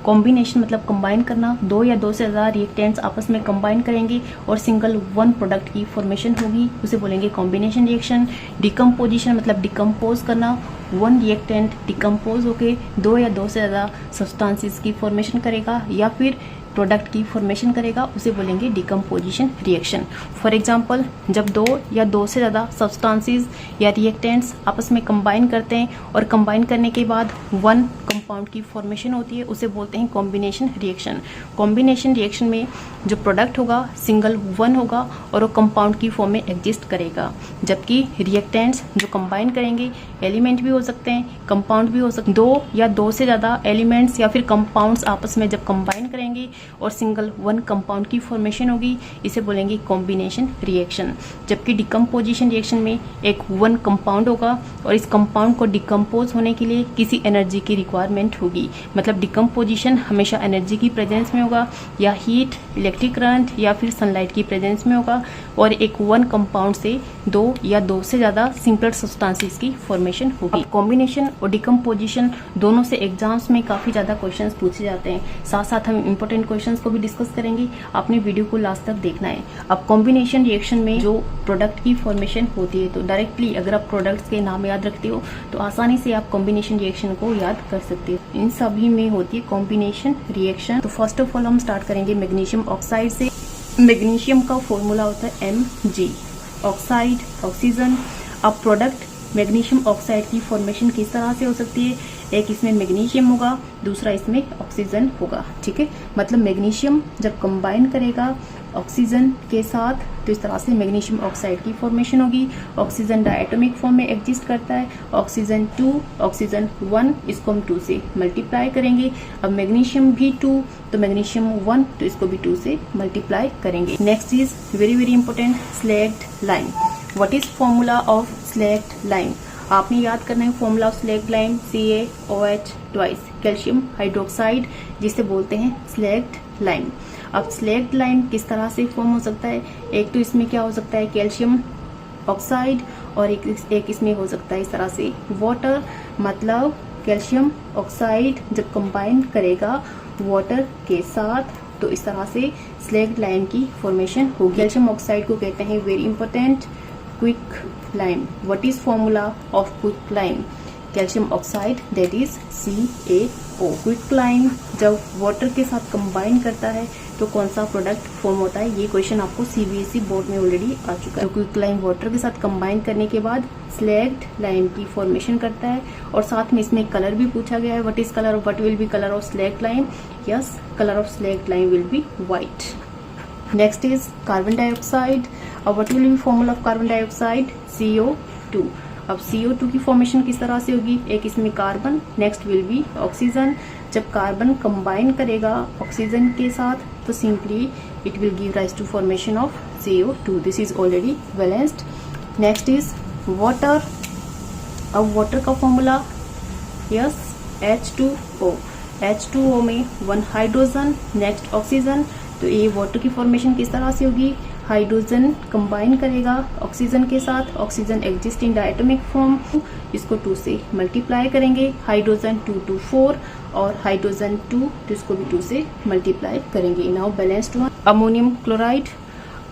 Combination मतलब combine करना, दो या दो से ज़्यादा रिएक्टेंट्स आपस में कंबाइन करेंगे और सिंगल वन प्रोडक्ट की फॉर्मेशन होगी, उसे बोलेंगे कॉम्बिनेशन रिएक्शन। डिकम्पोजिशन मतलब डिकम्पोज करना, वन रिएक्टेंट डिकम्पोज होके दो या दो से ज़्यादा सब्सटेंसेस की फॉर्मेशन करेगा या फिर प्रोडक्ट की फॉर्मेशन करेगा, उसे बोलेंगे डिकम्पोजिशन रिएक्शन। फॉर एग्जांपल, जब दो या दो से ज़्यादा सब्सटेंसेस या रिएक्टेंट्स आपस में कंबाइन करते हैं और कंबाइन करने के बाद वन कंपाउंड की फॉर्मेशन होती है, उसे बोलते हैं कॉम्बिनेशन रिएक्शन। कॉम्बिनेशन रिएक्शन में जो प्रोडक्ट होगा सिंगल वन होगा और वो कंपाउंड की फॉर्म में एग्जिस्ट करेगा, जबकि रिएक्टेंट्स जो कंबाइन करेंगे एलिमेंट भी हो सकते हैं, कंपाउंड भी हो सकते हैं। दो या दो से ज़्यादा एलिमेंट्स या फिर कंपाउंड्स आपस में जब कंबाइन करेंगे और सिंगल वन कंपाउंड की फॉर्मेशन होगी, इसे बोलेंगे कॉम्बिनेशन रिएक्शन। जबकि डिकम्पोजिशन रिएक्शन में एक वन कंपाउंड होगा और इस कंपाउंड को डिकम्पोज होने के लिए किसी एनर्जी की रिक्वायरमेंट होगी, मतलब डिकम्पोजिशन हमेशा एनर्जी की प्रेजेंस में होगा या हीट, इलेक्ट्रिक करंट या फिर सनलाइट की प्रेजेंस में होगा और एक वन कंपाउंड से दो या दो से ज़्यादा सिंपल सब्सटेंसेस की फॉर्मेशन होगी। कॉम्बिनेशन और डिकम्पोजिशन दोनों से एग्जाम्स में काफ़ी ज़्यादा क्वेश्चंस पूछे जाते हैं, साथ साथ हम इंपॉर्टेंट क्वेश्चंस को भी डिस्कस करेंगे। आपने वीडियो को लास्ट तक देखना है। अब कॉम्बिनेशन रिएक्शन में जो प्रोडक्ट की फॉर्मेशन होती है, तो डायरेक्टली अगर आप प्रोडक्ट्स के नाम याद रखते हो तो आसानी से आप कॉम्बिनेशन रिएक्शन को याद कर सकते हो। इन सभी में होती है कॉम्बिनेशन रिएक्शन। तो फर्स्ट ऑफ ऑल हम स्टार्ट करेंगे मैग्नीशियम ऑक्साइड से। मैग्नीशियम का फॉर्मूला होता है Mg, ऑक्साइड, ऑक्सीजन। अब प्रोडक्ट मैग्नीशियम ऑक्साइड की फॉर्मेशन किस तरह से हो सकती है, एक इसमें मैग्नीशियम होगा, दूसरा इसमें ऑक्सीजन होगा, ठीक है। मतलब मैग्नीशियम जब कंबाइन करेगा ऑक्सीजन के साथ तो इस तरह से मैग्नीशियम ऑक्साइड की फॉर्मेशन होगी। ऑक्सीजन डायटोमिक फॉर्म में एग्जिस्ट करता है, ऑक्सीजन 2, ऑक्सीजन 1, इसको हम 2 से मल्टीप्लाई करेंगे। अब मैग्नीशियम भी 2 तो मैग्नीशियम 1 तो इसको भी 2 से मल्टीप्लाई करेंगे। Next is very very important, slagged lime. What is formula of slagged lime? आपने याद करना है formula of slagged lime, CaOH twice, calcium hydroxide, जिसे बोलते हैं स्लैग्ड लाइम। अब स्लैग्ड लाइम किस तरह से फॉर्म हो सकता है, एक तो इसमें क्या हो सकता है कैल्शियम ऑक्साइड और एक इसमें हो सकता है इस तरह से वाटर। मतलब कैल्शियम ऑक्साइड जब कंबाइन करेगा वाटर के साथ तो इस तरह से स्लैग्ड लाइम की फॉर्मेशन होगी। कैल्शियम ऑक्साइड को कहते हैं very important quick lime. What is formula of quick lime? Calcium oxide that is CaO। Quick lime जब वाटर के साथ कंबाइन करता है तो कौन सा प्रोडक्ट फॉर्म होता है, ये क्वेश्चन आपको CBSE बोर्ड में ऑलरेडी आ चुका है। तो क्विक लाइम वाटर के साथ कंबाइन करने के बाद स्लैग्ड लाइम की फॉर्मेशन करता है और साथ में इसमें कलर भी पूछा गया है। What is colour, what will be colour of slagged lime? Yes, colour of slagged lime will be white. Next is carbon dioxide. अब what will be formula of carbon dioxide? CO2। अब CO2 की formation किस तरह से होगी, एक इसमें carbon, next will be oxygen. जब कार्बन कंबाइन करेगा ऑक्सीजन के साथ तो simply it will give rise to formation of CO2। This is already balanced. Next is water. अब वाटर का फॉर्मूला यस H2O। H2O में 1 हाइड्रोजन, नेक्स्ट ऑक्सीजन। तो ये वाटर की फॉर्मेशन किस तरह से होगी, हाइड्रोजन कंबाइन करेगा ऑक्सीजन के साथ, oxygen exist in diatomic form, इसको 2 से मल्टीप्लाई करेंगे। हाइड्रोजन 2 to 4 और हाइड्रोजन 2 तो इसको भी 2 से मल्टीप्लाई करेंगे। Now balanced one, ammonium chloride,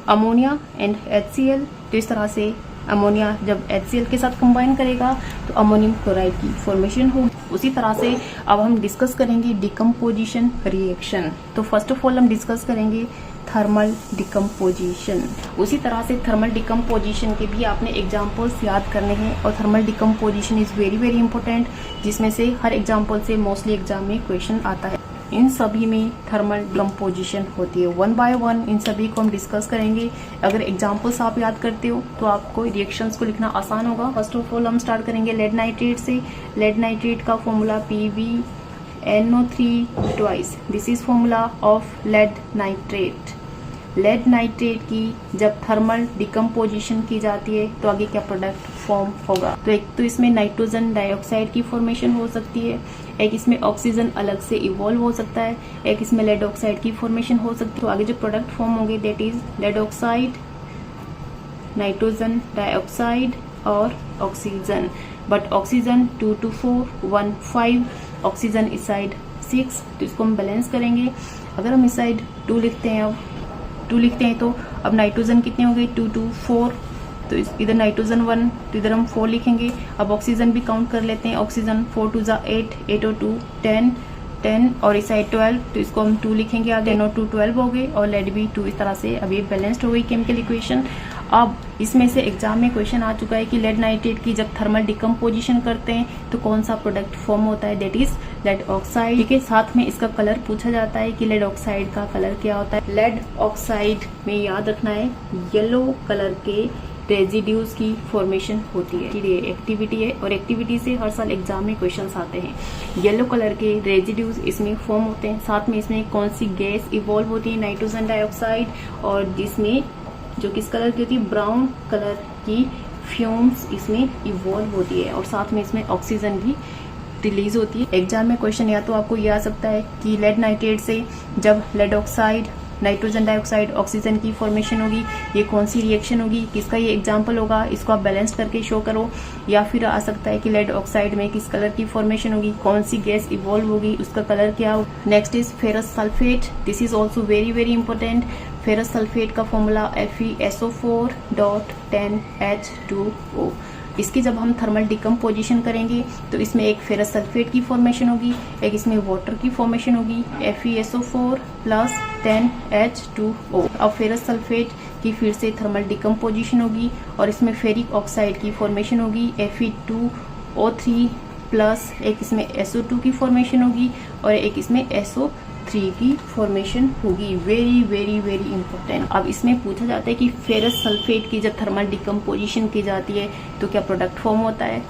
ammonia and HCl। तो इस तरह से अमोनिया जब HCl के साथ कंबाइन करेगा तो अमोनियम क्लोराइड की फॉर्मेशन होगी। उसी तरह से अब हम डिस्कस करेंगे डिकम्पोजिशन रिएक्शन। तो फर्स्ट ऑफ ऑल हम डिस्कस करेंगे थर्मल डिकम्पोजिशन। उसी तरह से थर्मल डिकम्पोजिशन के भी आपने एग्जांपल्स याद करने हैं और thermal decomposition is very very important, जिसमें से हर एग्जांपल से मोस्टली एग्जाम में क्वेश्चन आता है। इन सभी में थर्मल डिकम्पोजिशन होती है, 1 by 1 इन सभी को हम डिस्कस करेंगे। अगर एग्जांपल्स आप याद करते हो तो आपको रिएक्शंस को लिखना आसान होगा। फर्स्ट ऑफ ऑल हम स्टार्ट करेंगे लेड नाइट्रेट से। लेड नाइट्रेट का formula PbNO3 twice, this is formula of lead nitrate. Lead nitrate की जब थर्मल डिकम्पोजिशन की जाती है तो आगे क्या प्रोडक्ट फॉर्म होगा, तो एक तो इसमें नाइट्रोजन डाइऑक्साइड की फॉर्मेशन हो सकती है, एक इसमें ऑक्सीजन अलग से इवॉल्व हो सकता है, एक इसमें लेड ऑक्साइड की फॉर्मेशन हो सकती है। तो आगे जो प्रोडक्ट फॉर्म होंगे that is lead oxide, nitrogen dioxide और oxygen. But oxygen 2 to 4, 1 5, oxygen इस साइड 6, तो इसको हम बैलेंस करेंगे। अगर हम इस साइड 2 लिखते हैं, अब 2 लिखते हैं तो अब नाइट्रोजन कितने हो गए, 2 2 4, तो इधर नाइट्रोजन 1, तो इधर हम 4 लिखेंगे। अब ऑक्सीजन भी काउंट कर लेते हैं, ऑक्सीजन 4 2 8, 8 और 2 10 10, और इस साइड 12, तो इसको हम 2 लिखेंगे आगे, 10 और 2 12 हो गए, और लेड भी 2। इस तरह से अब ये बैलेंस्ड हो गई केमिकल इक्वेशन। अब इसमें से एग्जाम में क्वेश्चन आ चुका है कि लेड नाइट्रेट की जब थर्मल डिकम्पोजिशन करते हैं तो कौन सा प्रोडक्ट फॉर्म होता है, दैट इज लेड ऑक्साइड। ठीक है, साथ में इसका कलर पूछा जाता है कि लेड ऑक्साइड का कलर क्या होता है। लेड ऑक्साइड में याद रखना है येलो कलर के रेजिड्यूज की फॉर्मेशन होती है। ये एक्टिविटी है और एक्टिविटी से हर साल एग्जाम में क्वेश्चंस आते हैं। येलो कलर के रेजिड्यूज इसमें फॉर्म होते हैं, साथ में इसमें कौन सी गैस इवॉल्व होती है, नाइट्रोजन डाइऑक्साइड, और जिसमें जो किस कलर की होती है, ब्राउन कलर की फ्यूम्स इसमें इवॉल्व होती है, और साथ में इसमें ऑक्सीजन भी रिलीज होती है। एग्जाम में क्वेश्चन या तो आपको ये आ सकता है कि लेड नाइट्रेट से जब lead oxide, nitrogen dioxide, oxygen की फॉर्मेशन होगी, ये कौन सी रिएक्शन होगी, किसका ये एग्जाम्पल होगा, इसको आप बैलेंस करके शो करो। या फिर आ सकता है कि लेड ऑक्साइड में किस कलर की फॉर्मेशन होगी, कौन सी गैस इवॉल्व होगी, उसका कलर क्या हो। Next is ferrous sulphate, this is also very very important. Ferrous sulphate का फॉर्मूला FeSO4.10H2O। इसकी जब हम थर्मल डिकम्पोजिशन करेंगे तो इसमें एक फेरस सल्फेट की फॉर्मेशन होगी, एक इसमें वाटर की फॉर्मेशन होगी, FeSO4+10H2O। अब फेरस सल्फेट की फिर से थर्मल डिकम्पोजिशन होगी और इसमें फेरिक ऑक्साइड की फॉर्मेशन होगी, Fe2O3 प्लस एक इसमें SO2 की फॉर्मेशन होगी और एक इसमें SO3 की फॉर्मेशन होगी। Very very very important. अब इसमें पूछा जाता है कि फेरस सल्फेट की जब थर्मल डिकम्पोजिशन की जाती है तो क्या प्रोडक्ट फॉर्म होता है,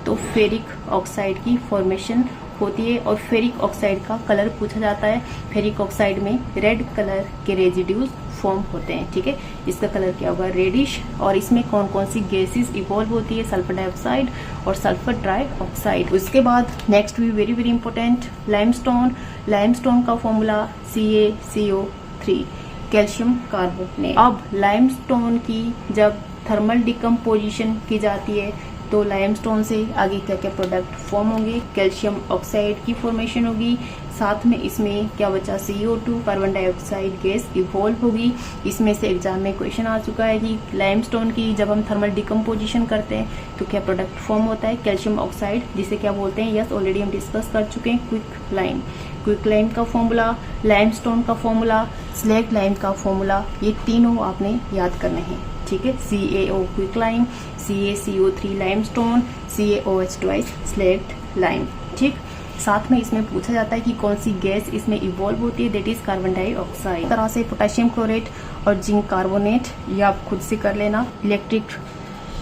तो फेरिक ऑक्साइड की फॉर्मेशन होती है और फेरिक ऑक्साइड का कलर पूछा जाता है। फेरिक ऑक्साइड में रेड कलर के रेजिड्यूज फॉर्म होते हैं। ठीक है, इसका कलर क्या होगा, रेडिश। और इसमें कौन कौन सी गैसेस इवॉल्व होती है, सल्फर डाइऑक्साइड और सल्फर ट्राई ऑक्साइड। उसके बाद नेक्स्ट भी very very important, limestone. Limestone का फॉर्मूला CaCO3, कैल्शियम कार्बोनेट। अब लाइमस्टोन की जब थर्मल डिकम्पोजिशन की जाती है तो लाइमस्टोन से आगे क्या क्या प्रोडक्ट फॉर्म होंगे, कैल्शियम ऑक्साइड की फॉर्मेशन होगी, साथ में इसमें क्या बचा, CO2 carbon dioxide gas evolve होगी। इसमें से एग्जाम में क्वेश्चन आ चुका है कि लाइमस्टोन की जब हम थर्मल डिकम्पोजिशन करते हैं तो क्या प्रोडक्ट फॉर्म होता है, कैल्शियम ऑक्साइड, जिसे क्या बोलते हैं, यस ऑलरेडी हम डिस्कस कर चुके हैं, क्विक लाइम। क्विक लाइम का फॉर्मूला, लाइमस्टोन का फॉर्मूला, स्लैग लाइम का फॉर्मूला, ये तीनों आपने याद करने हैं। ठीक है, CaO quick lime, CaCO3 limestone, CaOH slagged lime. ठीक, साथ में इसमें पूछा जाता है कि कौन सी गैस इसमें इवॉल्व होती है, दैट इज कार्बन डाइऑक्साइड। इस तरह से पोटेशियम क्लोरेट और जिंक कार्बोनेट, ये आप खुद से कर लेना। इलेक्ट्रिक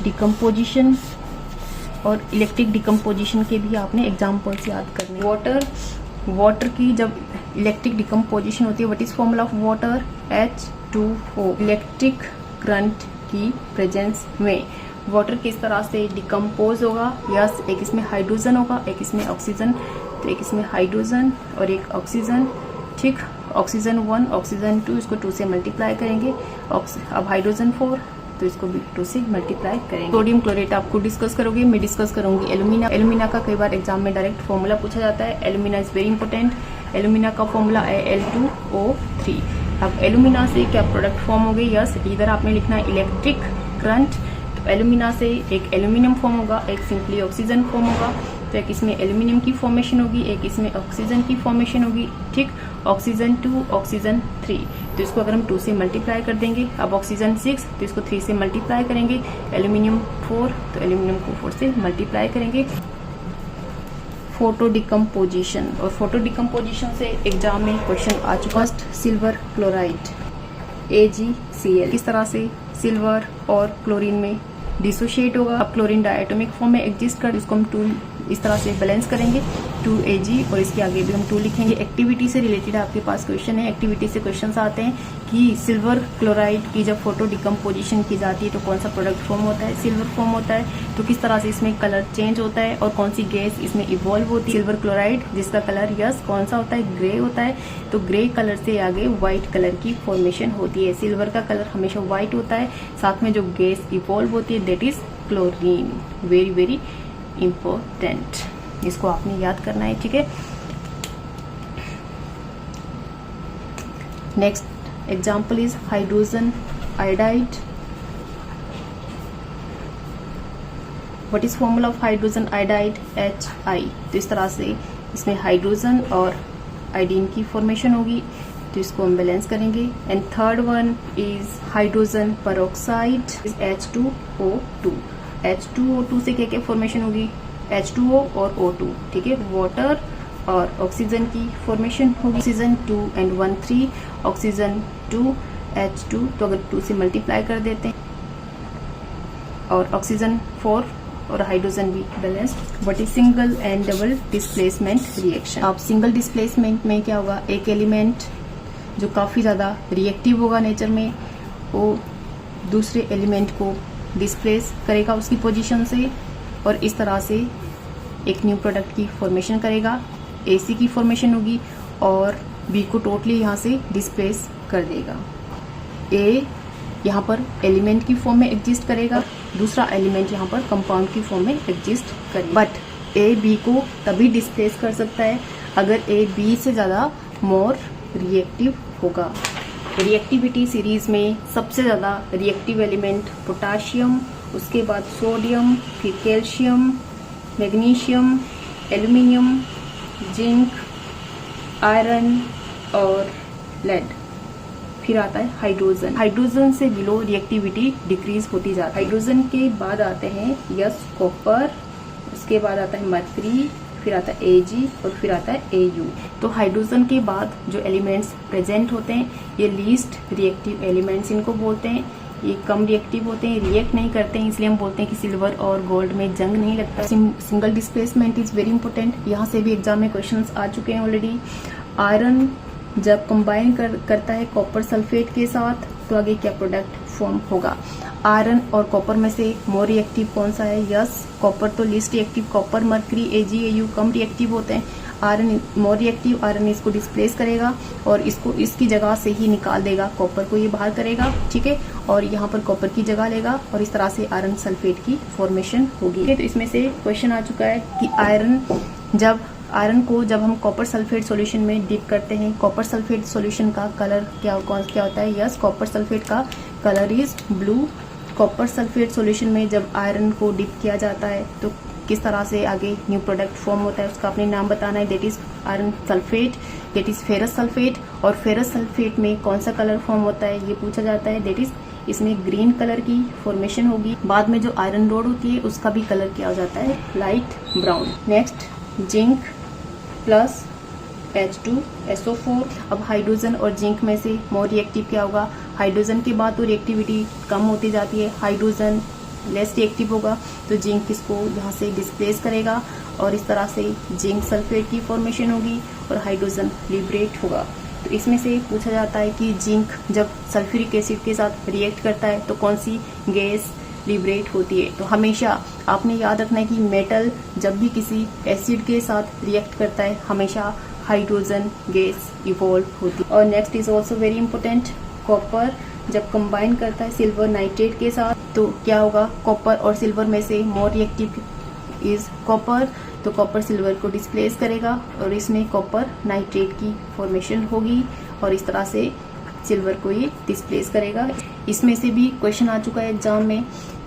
डिकम्पोजिशन और इलेक्ट्रिक डिकम्पोजिशन के भी आपने एग्जाम्पल्स याद करने। वाटर की जब इलेक्ट्रिक डिकम्पोजिशन होती है, what is formula of water, H2O। Electric current की प्रेजेंस में वाटर किस तरह से डिकम्पोज होगा, यस, एक इसमें हाइड्रोजन होगा, एक इसमें ऑक्सीजन, तो एक इसमें हाइड्रोजन और एक ऑक्सीजन। ठीक, ऑक्सीजन 1, ऑक्सीजन 2, इसको 2 से मल्टीप्लाई करेंगे। अब हाइड्रोजन 4, तो इसको भी 2 से मल्टीप्लाई करेंगे। सोडियम क्लोरेट आपको डिस्कस करोगे, मैं डिस्कस करूंगी एल्यूमिना। एल्यूमिना का कई बार एग्जाम में डायरेक्ट फॉर्मूला पूछा जाता है। Alumina is very important. Alumina का फॉर्मूला है Al2O3। अब एल्यूमिना से क्या प्रोडक्ट फॉर्म हो गए, यस, इधर आपने लिखना है इलेक्ट्रिक करंट, तो एल्यूमिना से एक एल्यूमिनियम फॉर्म होगा, एक सिंपली ऑक्सीजन फॉर्म होगा, तो एक इसमें एल्यूमिनियम की फॉर्मेशन होगी, एक इसमें ऑक्सीजन की फॉर्मेशन होगी। ठीक, ऑक्सीजन 2, ऑक्सीजन 3, तो इसको अगर हम 2 से मल्टीप्लाई कर देंगे। अब ऑक्सीजन 6, तो इसको 3 से मल्टीप्लाई करेंगे। एल्यूमिनियम 4, तो एल्यूमिनियम को 4 से मल्टीप्लाई करेंगे। फोटो डिकम्पोजिशन, और फोटो डिकम्पोजिशन से एग्जाम में क्वेश्चन आ चुका। फर्स्ट सिल्वर क्लोराइड AgCl, किस तरह से सिल्वर और क्लोरीन में डिसोशिएट होगा। अब क्लोरीन डायटोमिक फॉर्म में एग्जिस्ट कर, इसको हम 2 इस तरह से बैलेंस करेंगे, 2Ag, और इसके आगे भी हम 2 लिखेंगे। एक्टिविटी से रिलेटेड आपके पास क्वेश्चन है। एक्टिविटी से क्वेश्चंस आते हैं कि सिल्वर क्लोराइड की जब फोटो डिकम्पोजिशन की जाती है तो कौन सा प्रोडक्ट फॉर्म होता है, सिल्वर फॉर्म होता है, तो किस तरह से इसमें कलर चेंज होता है और कौन सी गैस इसमें इवॉल्व होती है। सिल्वर क्लोराइड जिसका कलर यस कौन सा होता है, ग्रे होता है, तो ग्रे कलर से आगे व्हाइट कलर की फॉर्मेशन होती है। सिल्वर का कलर हमेशा व्हाइट होता है, साथ में जो गैस इवॉल्व होती है that is chlorine. Very very important, इसको आपने याद करना है। ठीक है, next example is hydrogen iodide. What is formula of hydrogen iodide? HI. तो इस तरह से इसमें हाइड्रोजन और आयोडीन की फॉर्मेशन होगी, तो इसको हम बैलेंस करेंगे. And third one is hydrogen peroxide is H2O2. H2O2 से क्या क्या फॉर्मेशन होगी? H2O और O2. ठीक है, वाटर और ऑक्सीजन की फॉर्मेशन होगी. ऑक्सीजन 2 and 1 3, ऑक्सीजन 2 H2, तो अगर 2 से मल्टीप्लाई कर देते हैं, और ऑक्सीजन 4 और हाइड्रोजन भी balance. What is single and double displacement reaction? अब सिंगल डिस्प्लेसमेंट में क्या होगा? एक एलिमेंट जो काफी ज्यादा रिएक्टिव होगा नेचर में, वो दूसरे एलिमेंट को डिस्प्लेस करेगा उसकी पोजीशन से, और इस तरह से एक न्यू प्रोडक्ट की फॉर्मेशन करेगा. AC की फॉर्मेशन होगी और B को टोटली यहाँ से डिस्प्लेस कर देगा. A यहाँ पर एलिमेंट की फॉर्म में एग्जिस्ट करेगा, दूसरा एलिमेंट यहाँ पर कंपाउंड की फॉर्म में एग्जिस्ट करेगा. बट A B को तभी डिस्प्लेस कर सकता है अगर A B से ज़्यादा मोर रिएक्टिव होगा. रिएक्टिविटी सीरीज में सबसे ज़्यादा रिएक्टिव एलिमेंट पोटाशियम, उसके बाद सोडियम, फिर calcium, magnesium, aluminium, zinc, iron और लेड. फिर आता है हाइड्रोजन. हाइड्रोजन से बिलो रिएक्टिविटी डिक्रीज होती जाती है. हाइड्रोजन के बाद आते हैं यस कॉपर, उसके बाद आता है मर्करी, फिर आता है Ag और फिर आता है Au. तो हाइड्रोजन के बाद जो एलिमेंट्स प्रेजेंट होते हैं ये लीस्ट रिएक्टिव एलिमेंट्स इनको बोलते हैं. ये कम रिएक्टिव होते हैं, रिएक्ट नहीं करते हैं, इसलिए हम बोलते हैं कि सिल्वर और गोल्ड में जंग नहीं लगता. Single displacement is very important. यहाँ से भी एग्जाम में क्वेश्चंस आ चुके हैं ऑलरेडी. आयरन जब कंबाइन करता है कॉपर सल्फेट के साथ तो आगे क्या प्रोडक्ट फॉर्म होगा? आयरन और कॉपर में से मोर रिएक्टिव कौन सा है? यस कॉपर तो least reactive. Copper, mercury, Ag, Au कम रिएक्टिव होते हैं. Iron more reactive. आयरन इसको डिस्प्लेस करेगा और इसको इसकी जगह से ही निकाल देगा, कॉपर को ये बाहर करेगा. ठीक है, और यहाँ पर कॉपर की जगह लेगा और इस तरह से आयरन सल्फेट की फॉर्मेशन होगी. तो इसमें से क्वेश्चन आ चुका है कि आयरन को जब हम कॉपर सल्फेट सॉल्यूशन में डिप करते हैं, कॉपर सल्फेट सॉल्यूशन का कलर क्या होता है? यस कॉपर सल्फेट का colour is blue. Copper sulphate solution में जब आयरन को डिप किया जाता है तो किस तरह से आगे न्यू प्रोडक्ट फॉर्म होता है उसका अपने नाम बताना है. That is iron sulphate, that is ferrous sulphate. और फेरस सल्फेट में कौन सा कलर फॉर्म होता है ये पूछा जाता है. दैट इज इसमें ग्रीन कलर की फॉर्मेशन होगी. बाद में जो आयरन रोड होती है उसका भी कलर क्या हो जाता है? Light brown. Next zinc plus H2SO4. अब हाइड्रोजन और जिंक में से मोर रिएक्टिव क्या होगा? हाइड्रोजन के बाद तो रिएक्टिविटी कम होती जाती है, हाइड्रोजन लेस रिएक्टिव होगा, तो जिंक इसको यहाँ से डिस्प्लेस करेगा और इस तरह से जिंक सल्फेट की फॉर्मेशन होगी और हाइड्रोजन लिबरेट होगा. तो इसमें से पूछा जाता है कि जिंक जब सल्फ्यूरिक एसिड के साथ रिएक्ट करता है तो कौन सी गैस लिबरेट होती है? तो हमेशा आपने याद रखना है कि मेटल जब भी किसी एसिड के साथ रिएक्ट करता है हमेशा हाइड्रोजन गैस इवॉल्व होती है. और next is also very important, copper जब कंबाइन करता है सिल्वर नाइट्रेट के साथ तो क्या होगा? कॉपर और सिल्वर में से मोर रिएक्टिव इज कॉपर, तो कॉपर सिल्वर को डिस्प्लेस करेगा और इसमें कॉपर नाइट्रेट की फॉर्मेशन होगी और इस तरह से सिल्वर को ये डिस्प्लेस करेगा. इसमें से भी क्वेश्चन आ चुका है एग्जाम में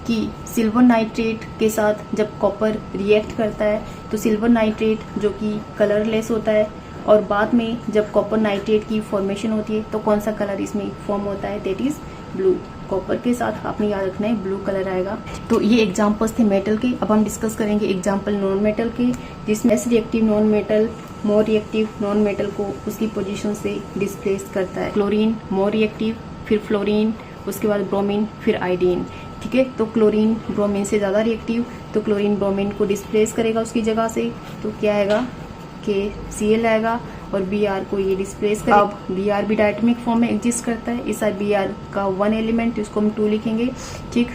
कि सिल्वर नाइट्रेट के साथ जब कॉपर रिएक्ट करता है तो सिल्वर नाइट्रेट जो कि कलरलेस होता है और बाद में जब कॉपर नाइट्रेट की फॉर्मेशन होती है तो कौन सा कलर इसमें फॉर्म होता है? That is blue. कॉपर के साथ आपने याद रखना है ब्लू कलर आएगा. तो ये एग्जांपल्स थे मेटल के. अब हम डिस्कस करेंगे एग्जांपल नॉन मेटल के, जिसमें less reactive non metal more reactive non metal को उसकी पोजीशन से डिस्प्लेस करता है. क्लोरीन मोर रिएक्टिव, फिर फ्लोरीन, उसके बाद ब्रोमीन, फिर आयोडीन. ठीक है, तो क्लोरीन ब्रोमीन से ज्यादा रिएक्टिव, तो क्लोरीन ब्रोमीन को डिस्प्लेस करेगा उसकी जगह से, तो क्या आएगा? KCl आएगा और Br को ये डिस्प्लेस करेगा. अब Br भी डायटोमिक फॉर्म में एग्जिस्ट करता है. इस Br का 1 एलिमेंट इसको हम 2 लिखेंगे. ठीक,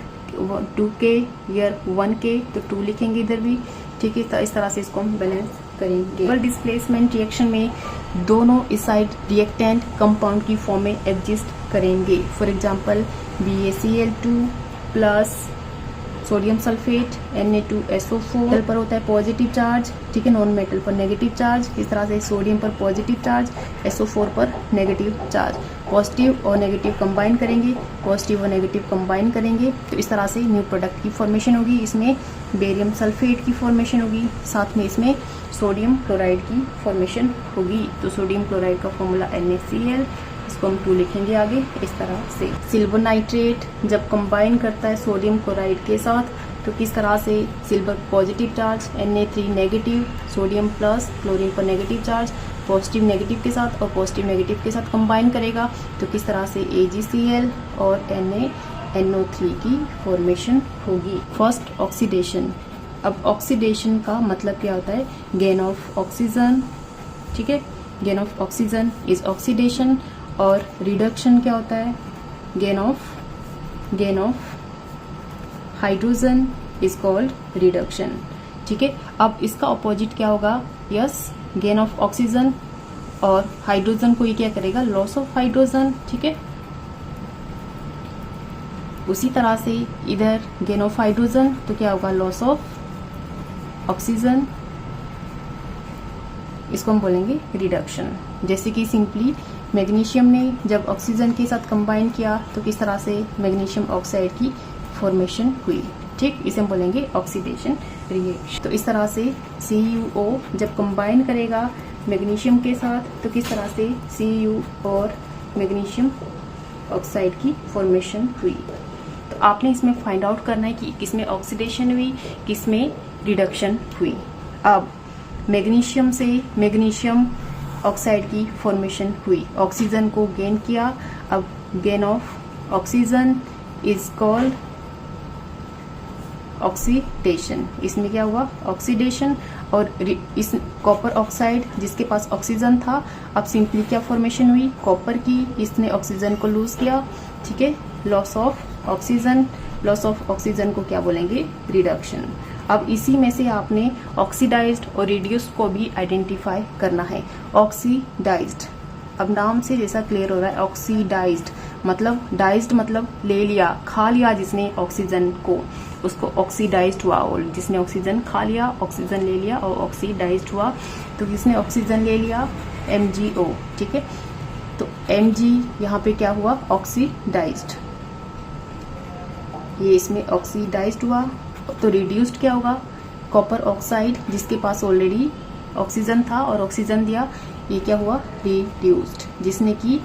2K या 1K तो 2 लिखेंगे इधर भी. ठीक है, तो इस तरह से इसको हम बैलेंस करेंगे. डबल डिस्प्लेसमेंट रिएक्शन में दोनों इस साइड रिएक्टेंट कंपाउंड की फॉर्म में एग्जिस्ट करेंगे. For example BaCl2 plus sodium sulphate Na2SO4 metal पर होता है पॉजिटिव चार्ज, ठीक है, नॉन मेटल पर नेगेटिव चार्ज। इस तरह से सोडियम पर पॉजिटिव चार्ज, SO4 पर नेगेटिव चार्ज। पॉजिटिव और नेगेटिव कंबाइन करेंगे, पॉजिटिव और नेगेटिव कंबाइन करेंगे तो इस तरह से न्यू प्रोडक्ट की फॉर्मेशन होगी। इसमें बेरियम सल्फेट की फॉर्मेशन होगी, साथ में इसमें सोडियम क्लोराइड की फॉर्मेशन होगी। तो सोडियम क्लोराइड का फॉर्मूला NaCl, इसको हम 2 लिखेंगे आगे इस तरह से। सिल्वर नाइट्रेट जब कंबाइन करता है सोडियम क्लोराइड के साथ तो किस तरह से, silver positive charge, Na3 negative, sodium plus, chlorine पर नेगेटिव चार्ज, पॉजिटिव नेगेटिव के साथ और पॉजिटिव नेगेटिव के साथ कंबाइन करेगा तो किस तरह से AgCl और NaNO3 की फॉर्मेशन होगी। First oxidation. अब ऑक्सीडेशन का मतलब क्या होता है, गेन ऑफ ऑक्सीजन, ठीक है, gain of oxygen is oxidation. और रिडक्शन क्या होता है, gain of hydrogen is called reduction, ठीक है। अब इसका अपोजिट क्या होगा, यस, गेन ऑफ ऑक्सीजन और हाइड्रोजन को ये क्या करेगा, लॉस ऑफ हाइड्रोजन, ठीक है। उसी तरह से इधर गेन ऑफ हाइड्रोजन तो क्या होगा, लॉस ऑफ ऑक्सीजन, इसको हम बोलेंगे रिडक्शन। जैसे कि सिंपली मैग्नीशियम ने जब ऑक्सीजन के साथ कंबाइन किया तो किस तरह से मैग्नीशियम ऑक्साइड की फॉर्मेशन हुई, ठीक, इसे हम बोलेंगे ऑक्सीडेशन रिएक्शन। तो इस तरह से CuO जब कंबाइन करेगा मैग्नीशियम के साथ तो किस तरह से Cu और मैग्नीशियम ऑक्साइड की फॉर्मेशन हुई। तो आपने इसमें फाइंड आउट करना है कि किसमें ऑक्सीडेशन हुई, किसमें रिडक्शन हुई। अब मैग्नीशियम से मैग्नीशियम ऑक्साइड की फॉर्मेशन हुई, ऑक्सीजन को गेन किया। अब gain of oxygen is called oxidation, इसमें क्या हुआ, ऑक्सीडेशन। और इस कॉपर ऑक्साइड जिसके पास ऑक्सीजन था, अब सिंपली क्या फॉर्मेशन हुई, कॉपर की, इसने ऑक्सीजन को लूज किया, ठीक है, loss of oxygen. Loss of oxygen को क्या बोलेंगे, रिडक्शन। अब इसी में से आपने ऑक्सीडाइज्ड और रिड्यूस्ड को भी आइडेंटिफाई करना है। ऑक्सीडाइज्ड, अब नाम से जैसा क्लियर हो रहा है, ऑक्सीडाइज्ड मतलब, डाइज्ड मतलब ले लिया, खा लिया जिसने ऑक्सीजन को, उसको ऑक्सीडाइज्ड हुआ। और जिसने ऑक्सीजन खा लिया, ऑक्सीजन ले लिया और ऑक्सीडाइज्ड हुआ। तो किसने ऑक्सीजन ले लिया, MgO, ठीक है। तो Mg यहाँ पे क्या हुआ, ऑक्सीडाइज्ड, ये इसमें ऑक्सीडाइज्ड हुआ। तो रिड्यूस्ड क्या होगा, कॉपर ऑक्साइड जिसके पास ऑलरेडी ऑक्सीजन था और ऑक्सीजन दिया, ये क्या हुआ, रिड्यूस्ड, जिसने की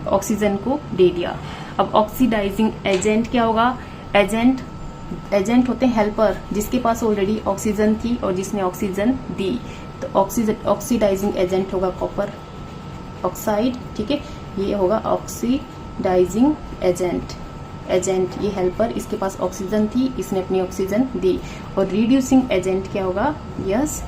ऑक्सीजन को दे दिया। अब ऑक्सीडाइजिंग एजेंट क्या होगा, एजेंट होते हैं हेल्पर, जिसके पास ऑलरेडी ऑक्सीजन थी और जिसने ऑक्सीजन दी। तो ऑक्सीडाइजिंग एजेंट होगा कॉपर ऑक्साइड, ठीक है, ये होगा ऑक्सीडाइजिंग एजेंट। ये हेल्पर, इसके पास ऑक्सीजन थी, इसने अपनी ऑक्सीजन दी। और रिड्यूसिंग एजेंट क्या होगा, यस,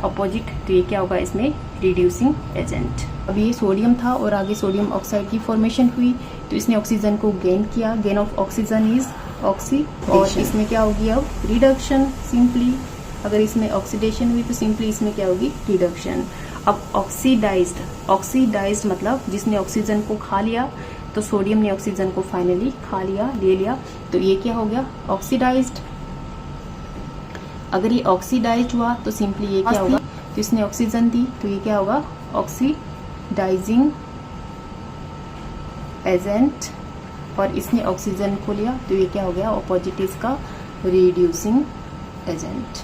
अपोजिट, तो ये क्या होगा इसमें, रिड्यूसिंग एजेंट। अब ये सोडियम था और आगे सोडियम ऑक्साइड की फॉर्मेशन हुई तो इसने ऑक्सीजन को गेन किया, gain of oxygen is oxidation. और इसमें क्या होगी अब, रिडक्शन। सिंपली अगर इसमें ऑक्सीडेशन हुई तो सिंपली इसमें क्या होगी, रिडक्शन। अब ऑक्सीडाइज्ड मतलब जिसने ऑक्सीजन को खा लिया, तो सोडियम ने ऑक्सीजन को फाइनली खा लिया, ले लिया, तो ये क्या हो गया, ऑक्सीडाइज्ड। अगर ये ऑक्सीडाइज्ड हुआ तो सिंपली ये क्या होगा, तो इसने ऑक्सीजन दी तो ये क्या होगा, ऑक्सीडाइजिंग एजेंट। और इसने ऑक्सीजन को लिया तो ये क्या हो गया, ऑपोजिट इसका, रिड्यूसिंग एजेंट।